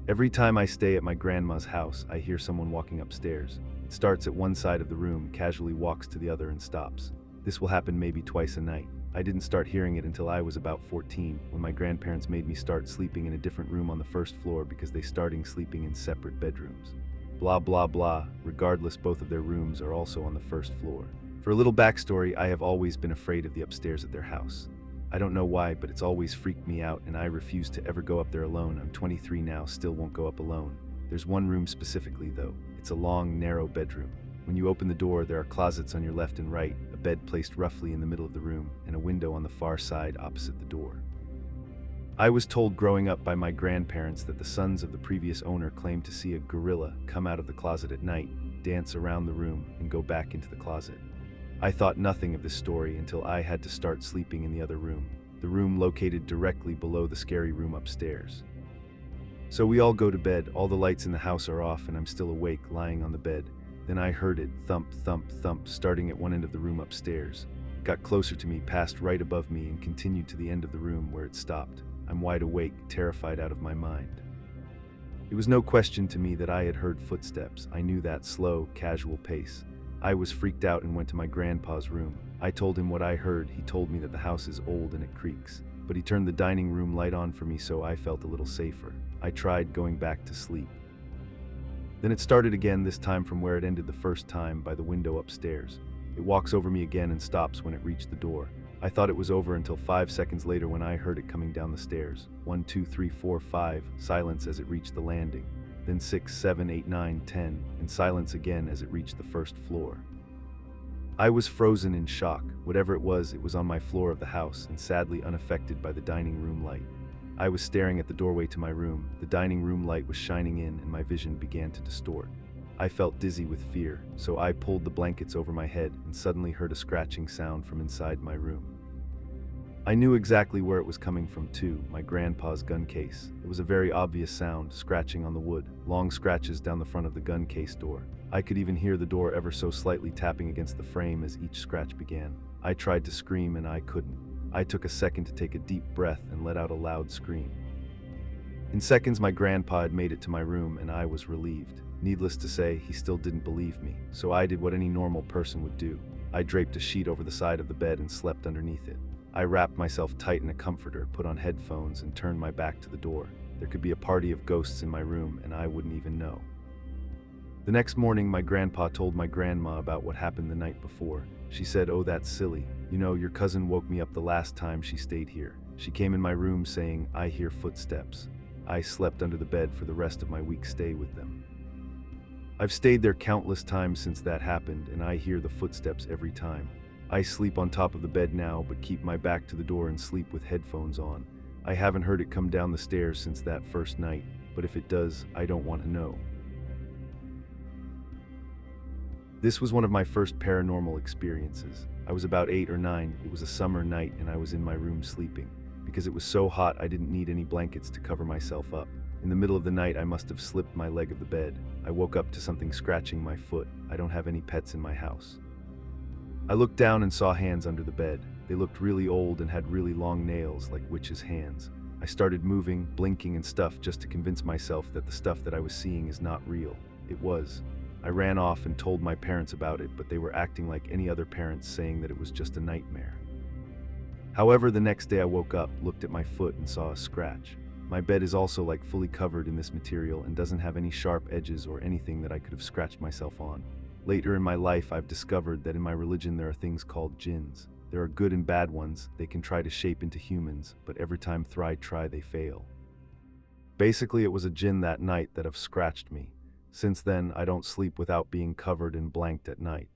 Every time I stay at my grandma's house, I hear someone walking upstairs. It starts at one side of the room, casually walks to the other and stops. This will happen maybe twice a night. I didn't start hearing it until I was about 14, when my grandparents made me start sleeping in a different room on the first floor because they started sleeping in separate bedrooms. Blah blah blah, regardless both of their rooms are also on the first floor. For a little backstory, I have always been afraid of the upstairs at their house. I don't know why, but it's always freaked me out and I refuse to ever go up there alone. I'm 23 now, still won't go up alone. There's one room specifically though. It's a long, narrow bedroom. When you open the door, there are closets on your left and right, a bed placed roughly in the middle of the room, and a window on the far side opposite the door. I was told growing up by my grandparents that the sons of the previous owner claimed to see a gorilla come out of the closet at night, dance around the room, and go back into the closet. I thought nothing of this story until I had to start sleeping in the other room, the room located directly below the scary room upstairs. So we all go to bed, all the lights in the house are off, and I'm still awake, lying on the bed. Then I heard it thump, thump, thump, starting at one end of the room upstairs. It got closer to me, passed right above me, and continued to the end of the room where it stopped. I'm wide awake, terrified out of my mind. It was no question to me that I had heard footsteps. I knew that slow, casual pace. I was freaked out and went to my grandpa's room. I told him what I heard. He told me that the house is old and it creaks, but he turned the dining room light on for me, so I felt a little safer. I tried going back to sleep. Then it started again, this time from where it ended the first time, by the window upstairs. It walks over me again and stops when it reached the door. I thought it was over until 5 seconds later when I heard it coming down the stairs. 1, 2, 3, 4, 5, silence as it reached the landing. Then 6, 7, 8, 9, 10, and silence again as it reached the first floor. I was frozen in shock. Whatever it was on my floor of the house and sadly unaffected by the dining room light. I was staring at the doorway to my room. The dining room light was shining in and my vision began to distort. I felt dizzy with fear, so I pulled the blankets over my head and suddenly heard a scratching sound from inside my room. I knew exactly where it was coming from too, my grandpa's gun case. It was a very obvious sound, scratching on the wood, long scratches down the front of the gun case door. I could even hear the door ever so slightly tapping against the frame as each scratch began. I tried to scream and I couldn't. I took a second to take a deep breath and let out a loud scream. In seconds, my grandpa had made it to my room and I was relieved. Needless to say, he still didn't believe me, so I did what any normal person would do. I draped a sheet over the side of the bed and slept underneath it. I wrapped myself tight in a comforter, put on headphones, and turned my back to the door. There could be a party of ghosts in my room and I wouldn't even know. The next morning, my grandpa told my grandma about what happened the night before. She said, "Oh, that's silly. You know, your cousin woke me up the last time she stayed here. She came in my room saying, 'I hear footsteps.' I slept under the bed for the rest of my week stay with them. I've stayed there countless times since that happened, and I hear the footsteps every time. I sleep on top of the bed now, but keep my back to the door and sleep with headphones on. I haven't heard it come down the stairs since that first night, but if it does, I don't want to know." This was one of my first paranormal experiences. I was about 8 or 9, it was a summer night and I was in my room sleeping. Because it was so hot, I didn't need any blankets to cover myself up. In the middle of the night, I must have slipped my leg of the bed. I woke up to something scratching my foot. I don't have any pets in my house. I looked down and saw hands under the bed. They looked really old and had really long nails, like witches' hands. I started moving, blinking and stuff just to convince myself that the stuff that I was seeing is not real. It was. I ran off and told my parents about it, but they were acting like any other parents, saying that it was just a nightmare. However, the next day I woke up, looked at my foot and saw a scratch. My bed is also like fully covered in this material and doesn't have any sharp edges or anything that I could have scratched myself on. Later in my life, I've discovered that in my religion there are things called jinns. There are good and bad ones. They can try to shape into humans, but every time I try, they fail. Basically, it was a jinn that night that have scratched me. Since then, I don't sleep without being covered and blanked at night.